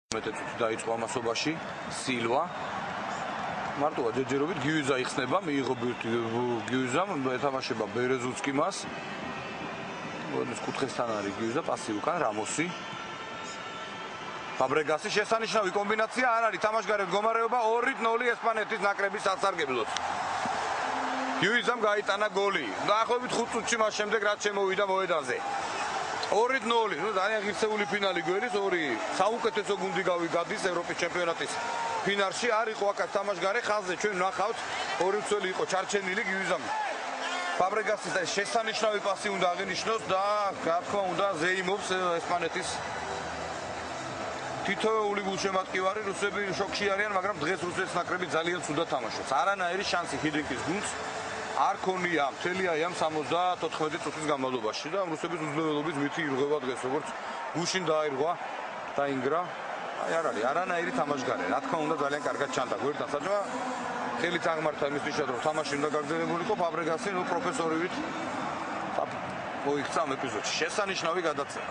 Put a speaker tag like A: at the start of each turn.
A: მეტეწუთი დაიწყო ამასობაში სილვა მარტოა ჯერჯერობით გიუზა იხსნება მიიღო ბირთვი გიუზამ ეთამაშება ბერეზუცკი მას გოლის კუთხესთან არის გიუზა პასი უკან რამოსი ფაბრეგასი შესანიშნავი კომბინაცია არ არის თამაშგარე მდგომარეობა 2-0 ესპანეთის ნაკრების სასარგებლოდ გიუზამ გაიტანა გოლი დაახლოებით 5 წუთში მას შემდეგ რაც შემოვიდა მოედანზე 2-0 ნუ ძალიან ღირსეული ფინალი გველის ორი საუკეთესო გუნდი გადის ევროპის ჩემპიონატის ფინალში არ იყო აქაც თამაშგარე ხაზზე ჩვენ ვნახავთ ორი მცველი იყო ჩარჩენილი გიუზამ ფაბრეგასის შესანიშნავი პასი უნდა აღინიშნოს და რა თქმა უნდა ზეიმობს ესპანეთის თითოეული გულშემატკივარი რუსები შოკში არიან მაგრამ დღეს რუსეთის ნაკრები ძალიან ცუდად თამაშობს არანაირი შანსი ჰიდრიკის გუნდს არ ქონია მთელი აი ამ 74 წუთის განმავლობაში და რუსების უძლეველობის მითი ირღვევა დღეს როგორც გუშინ დაირღვა დაინგრა აი არ არის არანაირი თამაშგარე რა თქმა უნდა ძალიან კარგად ჩანდა გვერდთან საჭმა ხელით აღმართა იმის ნიშნად რომ თამაში უნდა გაგრძელებულიყო ფაბრეგასი ნუ პროფესორივით მოიქცა ამ ეპიზოდში შესანიშნავი გადაცემა